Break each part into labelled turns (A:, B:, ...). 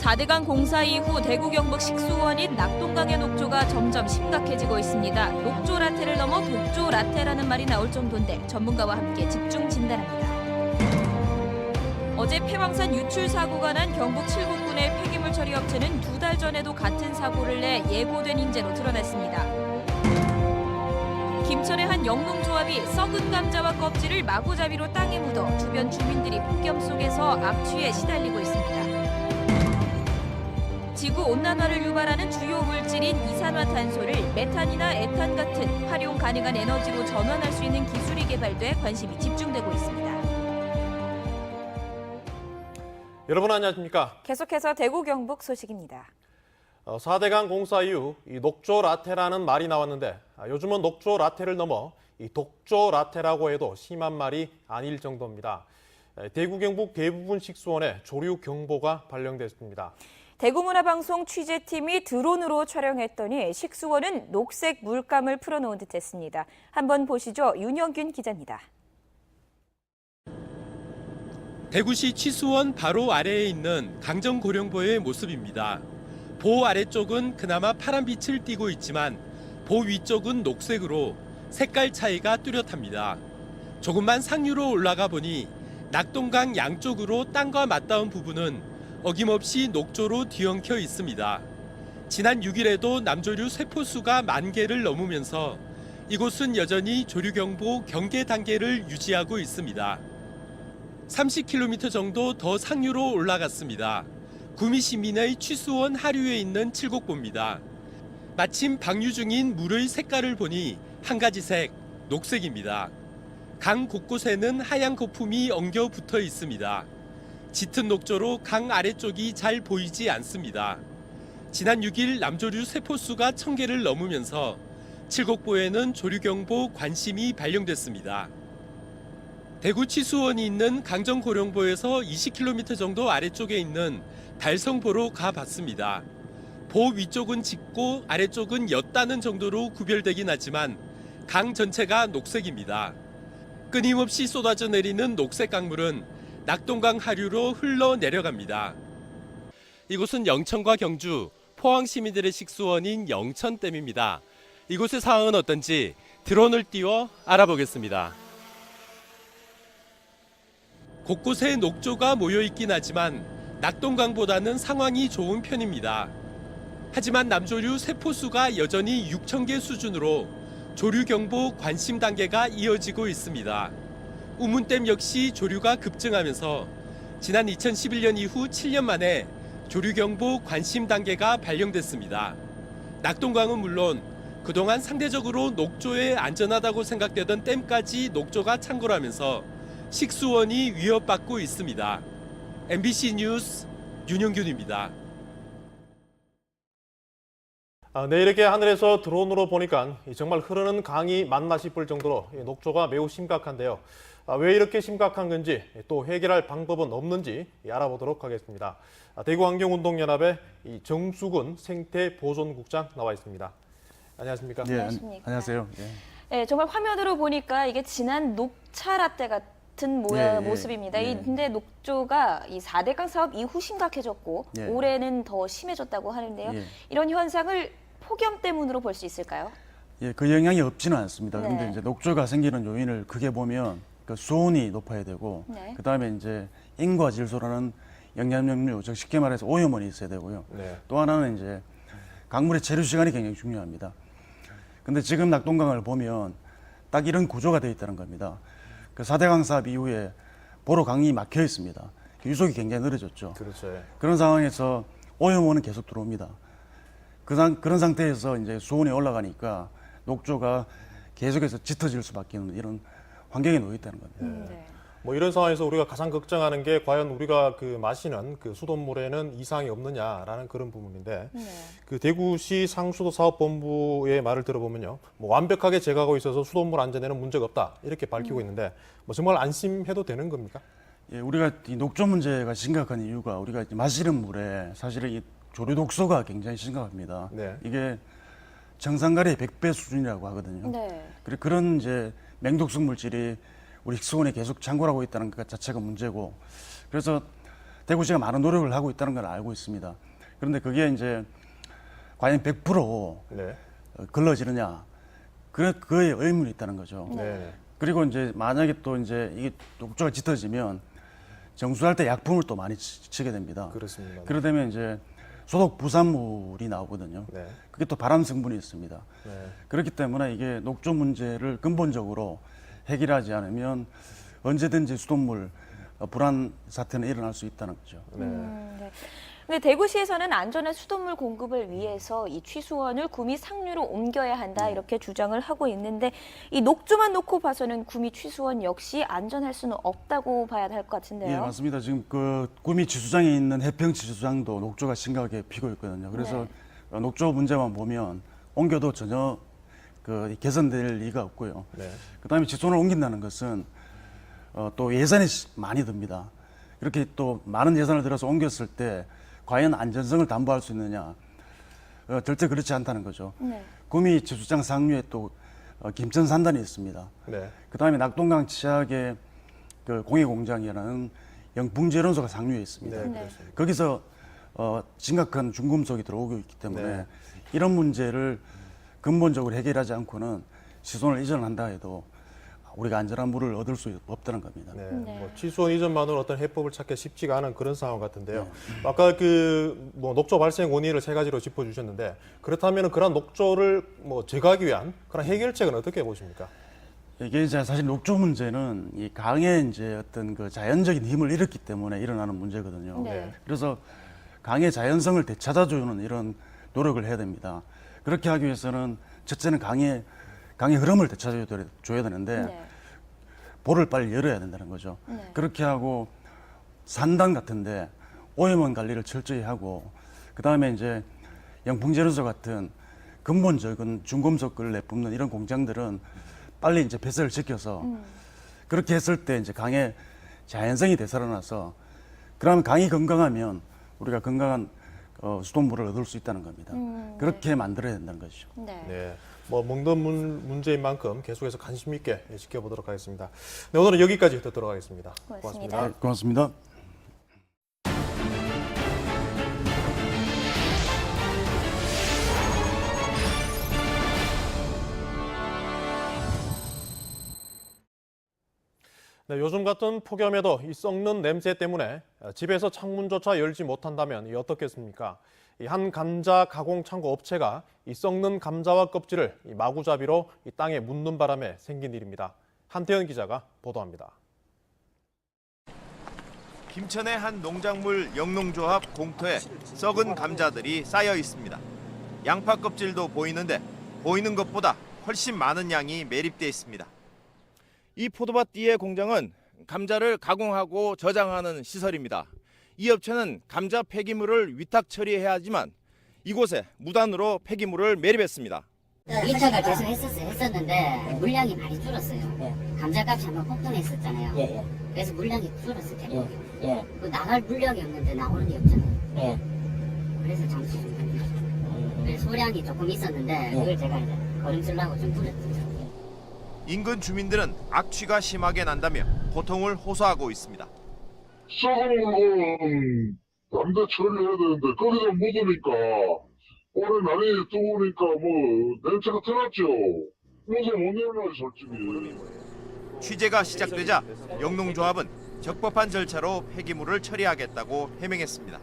A: 4대강 공사 이후 대구 경북 식수원인 낙동강의 녹조가 점점 심각해지고 있습니다. 녹조 라테를 넘어 독조 라테라는 말이 나올 정도인데 전문가와 함께 집중 진단합니다. 어제 폐왕산 유출 사고가 난 경북 칠곡군의 폐기물 처리 업체는 2달 전에도 같은 사고를 내 예고된 인재로 드러났습니다. 김천의 한 영농조합이 썩은 감자와 껍질을 마구잡이로 땅에 묻어 주변 주민들이 폭염 속에서 악취에 시달리고 있습니다. 지구온난화를 유발하는 주요 물질인 이산화탄소를 메탄이나 에탄 같은 활용 가능한 에너지로 전환할 수 있는 기술이 개발돼 관심이 집중되고 있습니다.
B: 여러분 안녕하십니까?
A: 계속해서 대구 경북 소식입니다.
B: 4대강 공사 이후 이 녹조 라테라는 말이 나왔는데 요즘은 녹조 라테를 넘어 이 독조 라테라고 해도 심한 말이 아닐 정도입니다. 대구 경북 대부분 식수원에 조류 경보가 발령됐습니다.
A: 대구문화방송 취재팀이 드론으로 촬영했더니 식수원은 녹색 물감을 풀어놓은 듯했습니다. 한번 보시죠. 윤영균 기자입니다.
C: 대구시 취수원 바로 아래에 있는 강정고령보의 모습입니다. 보 아래쪽은 그나마 파란빛을 띠고 있지만 보 위쪽은 녹색으로 색깔 차이가 뚜렷합니다. 조금만 상류로 올라가 보니 낙동강 양쪽으로 땅과 맞닿은 부분은 어김없이 녹조로 뒤엉켜 있습니다. 지난 6일에도 남조류 세포수가 10,000개를 넘으면서 이곳은 여전히 조류경보 경계 단계를 유지하고 있습니다. 30km 정도 더 상류로 올라갔습니다. 구미 시민의 취수원 하류에 있는 칠곡보입니다. 마침 방류 중인 물의 색깔을 보니 한 가지 색, 녹색입니다. 강 곳곳에는 하얀 거품이 엉겨 붙어 있습니다. 짙은 녹조로 강 아래쪽이 잘 보이지 않습니다. 지난 6일 남조류 세포수가 1,000개를 넘으면서 칠곡보에는 조류경보 관심이 발령됐습니다. 대구 취수원이 있는 강정고령보에서 20km 정도 아래쪽에 있는 달성보로 가봤습니다. 보 위쪽은 짙고 아래쪽은 옅다는 정도로 구별되긴 하지만 강 전체가 녹색입니다. 끊임없이 쏟아져 내리는 녹색 강물은 낙동강 하류로 흘러내려갑니다. 이곳은 영천과 경주, 포항 시민들의 식수원인 영천댐입니다. 이곳의 상황은 어떤지 드론을 띄워 알아보겠습니다. 곳곳에 녹조가 모여있긴 하지만 낙동강보다는 상황이 좋은 편입니다. 하지만 남조류 세포수가 여전히 6,000개 수준으로 조류경보 관심 단계가 이어지고 있습니다. 우문댐 역시 조류가 급증하면서 지난 2011년 이후 7년 만에 조류경보 관심 단계가 발령됐습니다. 낙동강은 물론 그동안 상대적으로 녹조에 안전하다고 생각되던 댐까지 녹조가 창궐하면서 식수원이 위협받고 있습니다. MBC 뉴스 윤영균입니다.
B: 네, 이렇게 하늘에서 드론으로 보니까 정말 흐르는 강이 맞나 싶을 정도로 녹조가 매우 심각한데요. 왜 이렇게 심각한 건지 또 해결할 방법은 없는지 알아보도록 하겠습니다. 대구환경운동연합의 정수근 생태보존국장 나와 있습니다. 안녕하십니까?
D: 네, 안녕하세요. 예.
A: 네, 정말 화면으로 보니까 이게 진한 녹차 라떼 같은 모습입니다. 근데 녹조가 이 4대강 사업 이후 심각해졌고 올해는 더 심해졌다고 하는데요. 이런 현상을 폭염 때문으로 볼 수 있을까요?
D: 예, 그 영향이 없지는 않습니다.
A: 네.
D: 그런데 이제 녹조가 생기는 요인을 크게 보면 그 수온이 높아야 되고, 그다음에 이제 인과 질소라는 영양염류, 즉 쉽게 말해서 오염원이 있어야 되고요. 또 하나는 이제 강물의 체류 시간이 굉장히 중요합니다. 근데 지금 낙동강을 보면 딱 이런 구조가 되어 있다는 겁니다. 그 4대강 사업 이후에 보로 강이 막혀 있습니다. 유속이 굉장히 느려졌죠.
B: 그렇죠.
D: 그런 상황에서 오염원은 계속 들어옵니다. 그런 상태에서 이제 수온이 올라가니까 녹조가 계속해서 짙어질 수밖에 없는 이런 환경에 놓여 있다는 겁니다.
B: 뭐 이런 상황에서 우리가 가장 걱정하는 게 과연 우리가 그 마시는 그 수돗물에는 이상이 없느냐라는 그런 부분인데 그 대구시 상수도 사업본부의 말을 들어보면요, 뭐 완벽하게 제거하고 있어서 수돗물 안전에는 문제가 없다 이렇게 밝히고 있는데 뭐 정말 안심해도 되는 겁니까?
D: 예, 우리가 이 녹조 문제가 심각한 이유가 우리가 마시는 물에 사실은 이 조류 독소가 굉장히 심각합니다. 이게 정상가리의 100배 수준이라고 하거든요. 그런 이제 맹독성 물질이 우리 식수원에 계속 창궐하고 있다는 것 자체가 문제고, 그래서 대구시가 많은 노력을 하고 있다는 걸 알고 있습니다. 그런데 그게 이제 과연 100%
B: 네.
D: 걸러지느냐, 그거에 의문이 있다는 거죠.
B: 네.
D: 그리고 이제 만약에 또 이제 이게 녹조가 짙어지면 정수할 때 약품을 또 많이 치게 됩니다.
B: 그렇습니다.
D: 그러다면 이제 소독 부산물이 나오거든요.
B: 네.
D: 그게 또 발암 성분이 있습니다.
B: 네.
D: 그렇기 때문에 이게 녹조 문제를 근본적으로 해결하지 않으면 언제든지 수돗물 불안 사태는 일어날 수 있다는 거죠.
A: 네. 근데 대구시에서는 안전한 수돗물 공급을 위해서 이 취수원을 구미 상류로 옮겨야 한다 이렇게 주장을 하고 있는데 이 녹조만 놓고 봐서는 구미 취수원 역시 안전할 수는 없다고 봐야 할 것 같은데요.
D: 예, 맞습니다. 지금 그 구미 취수장에 있는 해평 취수장도 녹조가 심각하게 피고 있거든요. 그래서 녹조 문제만 보면 옮겨도 전혀 그 개선될 리가 없고요.
B: 네.
D: 그다음에 취수원을 옮긴다는 것은 또 예산이 많이 듭니다. 그렇게 또 많은 예산을 들어서 옮겼을 때 과연 안전성을 담보할 수 있느냐? 절대 그렇지 않다는 거죠.
A: 네.
D: 구미 취수장 상류에 또 김천산단이 있습니다.
B: 네.
D: 그다음에 낙동강 치악의 그 공해공장이라는 영풍제론소가 상류에 있습니다.
B: 네,
A: 네.
D: 거기서 심각한 중금속이 들어오고 있기 때문에
B: 네.
D: 이런 문제를 근본적으로 해결하지 않고는 시설을 이전한다 해도 우리가 안전한 물을 얻을 수 없다는 겁니다.
B: 네.
A: 네.
B: 뭐 취수원 이전만으로 어떤 해법을 찾기 쉽지가 않은 그런 상황 같은데요. 아까 그 뭐 녹조 발생 원인을 3가지로 짚어주셨는데 그렇다면 그런 녹조를 뭐 제거하기 위한 그런 해결책은 어떻게 보십니까?
D: 이게 이제 사실 녹조 문제는 이 강의 이제 어떤 그 자연적인 힘을 잃었기 때문에 일어나는 문제거든요.
A: 네.
D: 그래서 강의 자연성을 되찾아주는 이런 노력을 해야 됩니다. 그렇게 하기 위해서는 첫째는 강의 흐름을 되찾아줘야 되는데
A: 네.
D: 볼을 빨리 열어야 된다는 거죠.
A: 네.
D: 그렇게 하고 산단 같은데 오염원 관리를 철저히 하고 그 다음에 이제 영풍제로소 같은 근본적인 중금속을 내뿜는 이런 공장들은 빨리 이제 폐쇄를 시켜서 그렇게 했을 때 이제 강의 자연성이 되살아나서 그러면 강이 건강하면 우리가 건강한 수돗물을 얻을 수 있다는 겁니다. 그렇게 만들어야 된다는 것이죠.
A: 네.
B: 네. 뭐 먹는 문제인 만큼 계속해서 관심 있게 지켜보도록 하겠습니다. 네, 오늘은 여기까지 듣도록 하겠습니다.
A: 고맙습니다.
D: 네, 고맙습니다.
B: 네, 요즘 같은 폭염에도 이 썩는 냄새 때문에 집에서 창문조차 열지 못한다면 어떻겠습니까? 한 감자 가공 창고 업체가 이 썩는 감자와 껍질을 마구잡이로 이 땅에 묻는 바람에 생긴 일입니다. 한태현 기자가 보도합니다.
E: 김천의 한 농작물 영농조합 공터에 썩은 감자들이 쌓여 있습니다. 양파 껍질도 보이는데 보이는 것보다 훨씬 많은 양이 매립돼 있습니다. 이 포도밭 뒤의 공장은 감자를 가공하고 저장하는 시설입니다. 이 업체는 감자 폐기물을 위탁 처리해야 하지만 이곳에 무단으로 폐기물을 매립했습니다.
F: 위탁을 계속 했었는데 물량이 많이 줄었어요. 감자값이 한번 폭등했었잖아요. 그래서 물량이 줄었어요. 대폭이. 그 나갈 물량이 없는데 나오는 게 없잖아요. 그래서 잠시 좀 그래서 소량이 조금 있었는데 그걸 제가 이제 거름쓰려고 좀 줄였죠.
E: 인근 주민들은 악취가 심하게 난다며 고통을 호소하고 있습니다.
G: 썩은 거는 감자 처리해야 되는데 거기서 묻으니까 오래 날이 뜨거우니까 뭐 냄새가 들었죠. 그래서 못 일어나요 솔직히.
E: 취재가 시작되자 영농조합은 적법한 절차로 폐기물을 처리하겠다고 해명했습니다.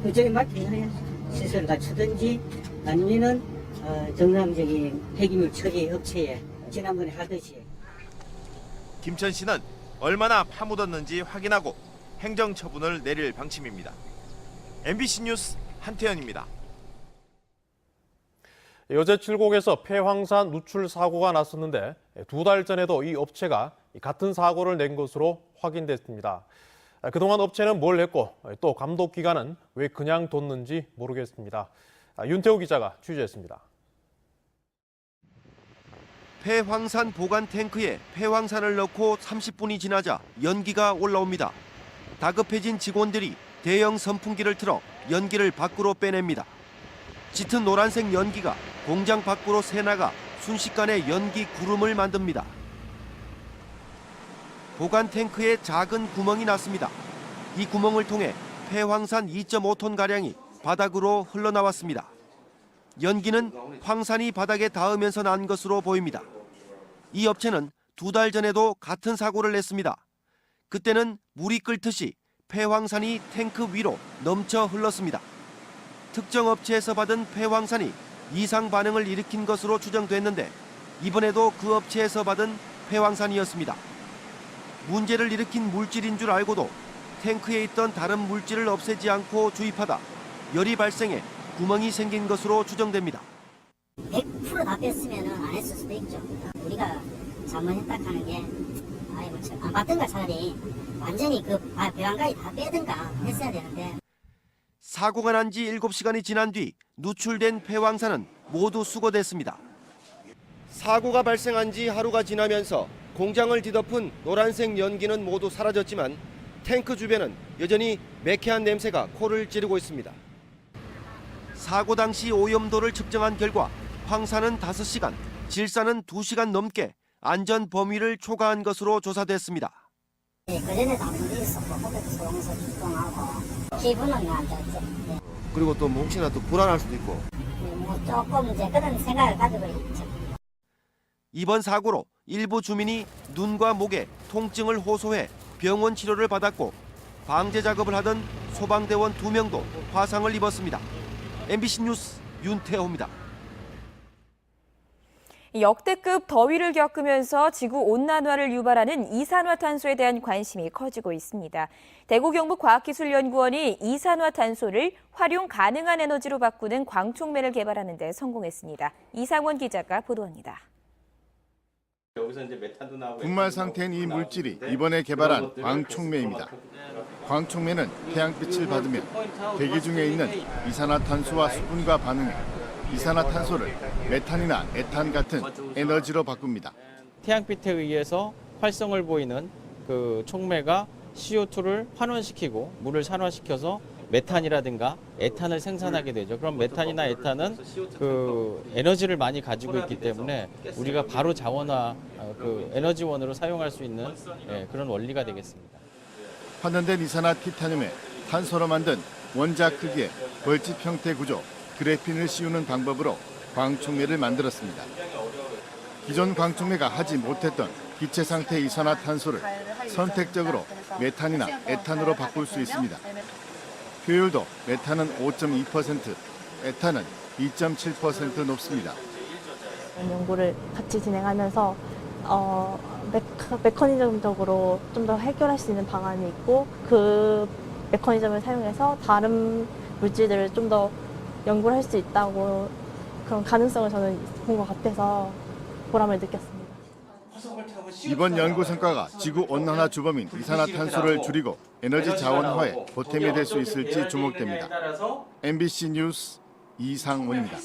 H: 그쪽에 맡긴 시설을 갖추든지 아니면은 정상적인 폐기물 처리 업체에 지난번에 하듯이.
E: 김천시는 얼마나 파묻었는지 확인하고 행정처분을 내릴 방침입니다. MBC 뉴스 한태현입니다.
B: 여제 칠곡에서 폐황산 누출 사고가 났었는데 2달 전에도 이 업체가 같은 사고를 낸 것으로 확인됐습니다. 그동안 업체는 뭘 했고 또 감독 기관은 왜 그냥 뒀는지 모르겠습니다. 윤태호 기자가 취재했습니다.
I: 폐황산 보관 탱크에 폐황산을 넣고 30분이 지나자 연기가 올라옵니다. 다급해진 직원들이 대형 선풍기를 틀어 연기를 밖으로 빼냅니다. 짙은 노란색 연기가 공장 밖으로 새나가 순식간에 연기 구름을 만듭니다. 보관 탱크에 작은 구멍이 났습니다. 이 구멍을 통해 폐황산 2.5톤 가량이 바닥으로 흘러나왔습니다. 연기는 황산이 바닥에 닿으면서 난 것으로 보입니다. 이 업체는 2달 전에도 같은 사고를 냈습니다. 그때는 물이 끓듯이 폐황산이 탱크 위로 넘쳐 흘렀습니다. 특정 업체에서 받은 폐황산이 이상 반응을 일으킨 것으로 추정됐는데 이번에도 그 업체에서 받은 폐황산이었습니다. 문제를 일으킨 물질인 줄 알고도 탱크에 있던 다른 물질을 없애지 않고 주입하다 열이 발생해 구멍이 생긴 것으로 추정됩니다.
F: 100% 다 뺐으면 안 했을 수도 있죠. 우리가 잘못했다 하는 게 안 받든가 차라리 완전히 그 배관까지 다 빼든가 했어야 되는데.
I: 사고가 난 지 7시간이 지난 뒤 누출된 폐황산은 모두 수거됐습니다. 사고가 발생한 지 하루가 지나면서 공장을 뒤덮은 노란색 연기는 모두 사라졌지만 탱크 주변은 여전히 매캐한 냄새가 코를 찌르고 있습니다. 사고 당시 오염도를 측정한 결과 황산은 5시간, 질산은 2시간 넘게 안전 범위를 초과한 것으로 조사됐습니다.
F: 그전에도 한 번도 있었고 호흡도 소용서 출동하고 기분은 안 좋죠. 네.
I: 그리고 또 혹시나 또 불안할 수도 있고.
F: 뭐 조금 이제 그런 생각을 가지고 있죠.
I: 이번 사고로 일부 주민이 눈과 목에 통증을 호소해 병원 치료를 받았고 방제 작업을 하던 소방대원 2명도 화상을 입었습니다. MBC 뉴스 윤태호입니다.
A: 역대급 더위를 겪으면서 지구온난화를 유발하는 이산화탄소에 대한 관심이 커지고 있습니다. 대구 경북과학기술연구원이 이산화탄소를 활용 가능한 에너지로 바꾸는 광촉매를 개발하는 데 성공했습니다. 이상원 기자가 보도합니다.
J: 분말 상태인 이 물질이 이번에 개발한 광촉매입니다. 광촉매는 태양빛을 받으며 대기 중에 있는 이산화탄소와 수분과 반응해 이산화탄소를 메탄이나 에탄 같은 에너지로 바꿉니다.
K: 태양빛에 의해서 활성을 보이는 그 촉매가 CO2를 환원시키고 물을 산화시켜서 메탄이라든가 에탄을 생산하게 되죠. 그럼 메탄이나 에탄은 그 에너지를 많이 가지고 있기 때문에 우리가 바로 자원화 그 에너지원으로 사용할 수 있는 그런 원리가 되겠습니다.
J: 환원된 이산화 티타늄에 탄소로 만든 원자 크기의 벌집 형태 구조 그래핀을 씌우는 방법으로 광촉매를 만들었습니다. 기존 광촉매가 하지 못했던 기체 상태 이산화탄소를 선택적으로 메탄이나 에탄으로 바꿀 수 있습니다. 효율도 메탄은 5.2%, 에탄은 2.7% 높습니다.
L: 연구를 같이 진행하면서 메커니즘적으로 좀 더 해결할 수 있는 방안이 있고 그 메커니즘을 사용해서 다른 물질들을 좀 더 연구를 할 수 있다고 그런 가능성을 저는 본 것 같아서 보람을 느꼈습니다.
J: 이번 연구 성과가 지구 온난화 주범인 이산화탄소를 줄이고 에너지 자원화에 보탬이 될 수 있을지 주목됩니다. MBC 뉴스 이상원입니다.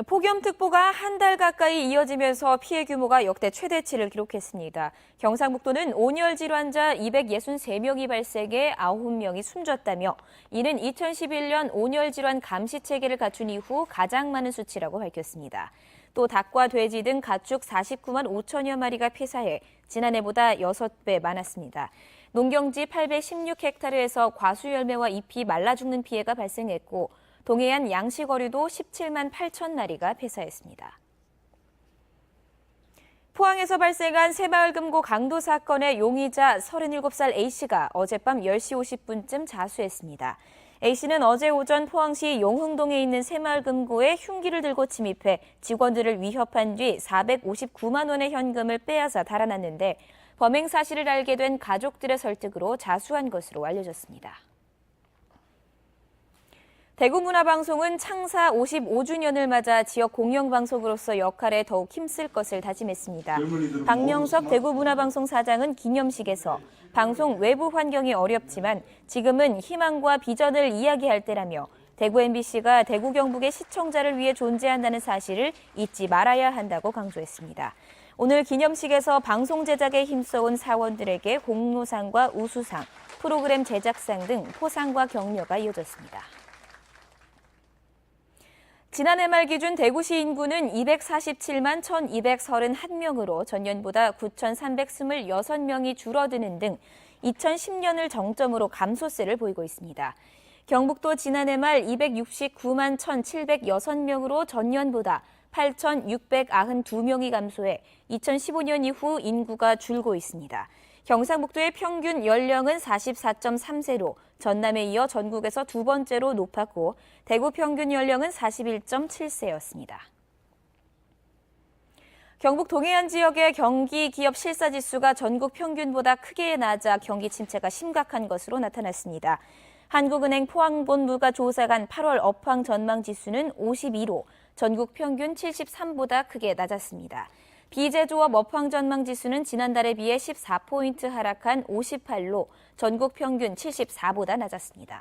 A: 폭염특보가 한 달 가까이 이어지면서 피해 규모가 역대 최대치를 기록했습니다. 경상북도는 온열 질환자 263명이 발생해 9명이 숨졌다며 이는 2011년 온열 질환 감시 체계를 갖춘 이후 가장 많은 수치라고 밝혔습니다. 또 닭과 돼지 등 가축 49만 5천여 마리가 폐사해 지난해보다 6배 많았습니다. 농경지 816헥타르에서 과수 열매와 잎이 말라 죽는 피해가 발생했고 동해안 양식어류도 17만 8천 마리가 폐사했습니다. 포항에서 발생한 새마을 금고 강도 사건의 용의자 37살 A씨가 어젯밤 10시 50분쯤 자수했습니다. A씨는 어제 오전 포항시 용흥동에 있는 새마을 금고에 흉기를 들고 침입해 직원들을 위협한 뒤 459만 원의 현금을 빼앗아 달아났는데 범행 사실을 알게 된 가족들의 설득으로 자수한 것으로 알려졌습니다. 대구문화방송은 창사 55주년을 맞아 지역 공영방송으로서 역할에 더욱 힘쓸 것을 다짐했습니다. 박명석 대구문화방송 사장은 기념식에서 방송 외부 환경이 어렵지만 지금은 희망과 비전을 이야기할 때라며 대구 MBC가 대구 경북의 시청자를 위해 존재한다는 사실을 잊지 말아야 한다고 강조했습니다. 오늘 기념식에서 방송 제작에 힘써온 사원들에게 공로상과 우수상, 프로그램 제작상 등 포상과 격려가 이어졌습니다. 지난해 말 기준 대구시 인구는 247만 1,231명으로 전년보다 9,326명이 줄어드는 등 2010년을 정점으로 감소세를 보이고 있습니다. 경북도 지난해 말 269만 1,706명으로 전년보다 8,692명이 감소해 2015년 이후 인구가 줄고 있습니다. 경상북도의 평균 연령은 44.3세로 전남에 이어 전국에서 두 번째로 높았고 대구 평균 연령은 41.7세였습니다. 경북 동해안 지역의 경기 기업 실사지수가 전국 평균보다 크게 낮아 경기 침체가 심각한 것으로 나타났습니다. 한국은행 포항본부가 조사한 8월 업황 전망 지수는 52로 전국 평균 73보다 크게 낮았습니다. 비제조업 업황 전망 지수는 지난달에 비해 14포인트 하락한 58로 전국 평균 74보다 낮았습니다.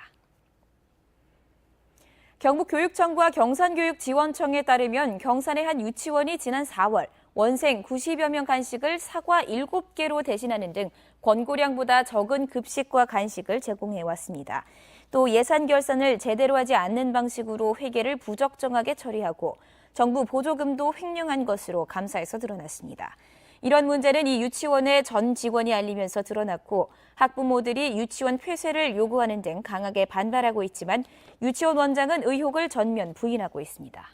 A: 경북교육청과 경산교육지원청에 따르면 경산의 한 유치원이 지난 4월 원생 90여 명 간식을 사과 7개로 대신하는 등 권고량보다 적은 급식과 간식을 제공해왔습니다. 또 예산 결산을 제대로 하지 않는 방식으로 회계를 부적정하게 처리하고 정부 보조금도 횡령한 것으로 감사에서 드러났습니다. 이런 문제는 이 유치원의 전 직원이 알리면서 드러났고 학부모들이 유치원 폐쇄를 요구하는 등 강하게 반발하고 있지만 유치원 원장은 의혹을 전면 부인하고 있습니다.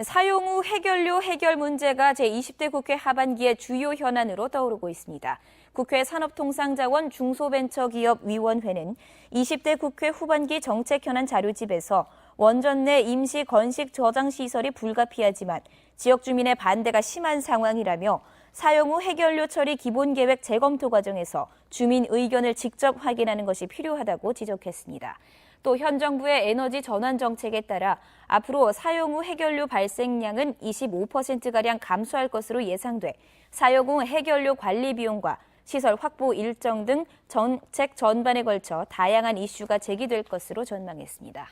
A: 사용 후 해결료 해결 문제가 제20대 국회 하반기의 주요 현안으로 떠오르고 있습니다. 국회 산업통상자원 중소벤처기업위원회는 20대 국회 후반기 정책 현안 자료집에서 원전 내 임시 건식 저장 시설이 불가피하지만 지역 주민의 반대가 심한 상황이라며 사용 후 해결료 처리 기본계획 재검토 과정에서 주민 의견을 직접 확인하는 것이 필요하다고 지적했습니다. 또 현 정부의 에너지 전환 정책에 따라 앞으로 사용 후 해결료 발생량은 25%가량 감소할 것으로 예상돼 사용 후 해결료 관리 비용과 시설 확보 일정 등 정책 전반에 걸쳐 다양한 이슈가 제기될 것으로 전망했습니다.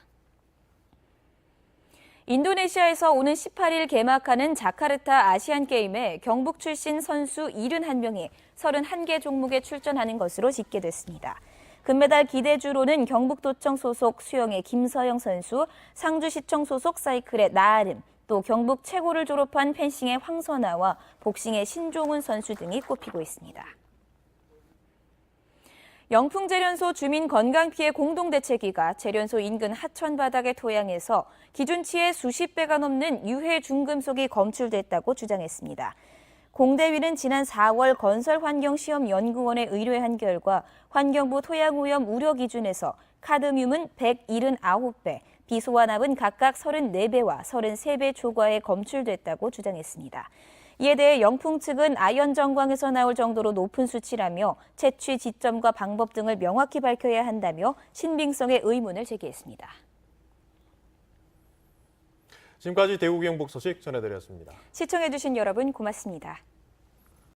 A: 인도네시아에서 오는 18일 개막하는 자카르타 아시안게임에 경북 출신 선수 71명이 31개 종목에 출전하는 것으로 집계됐습니다. 금메달 기대주로는 경북도청 소속 수영의 김서영 선수, 상주시청 소속 사이클의 나아름, 또 경북 최고를 졸업한 펜싱의 황선아와 복싱의 신종훈 선수 등이 꼽히고 있습니다. 영풍재련소 주민 건강피해 공동대책위가 재련소 인근 하천 바닥의 토양에서 기준치의 수십 배가 넘는 유해 중금속이 검출됐다고 주장했습 공대위는 지난 4월 건설환경시험연구원에 의뢰한 결과 환경부 토양오염 우려 기준에서 카드뮴은 179배, 비소환압은 각각 34배와 33배 초과에 검출됐다고 주장했습니다. 이에 대해 영풍 측은 아연 정광에서 나올 정도로 높은 수치라며 채취 지점과 방법 등을 명확히 밝혀야 한다며 신빙성의 의문을 제기했습니다.
B: 지금까지 대구 경북 소식 전해드렸습니다.
A: 시청해주신 여러분 고맙습니다.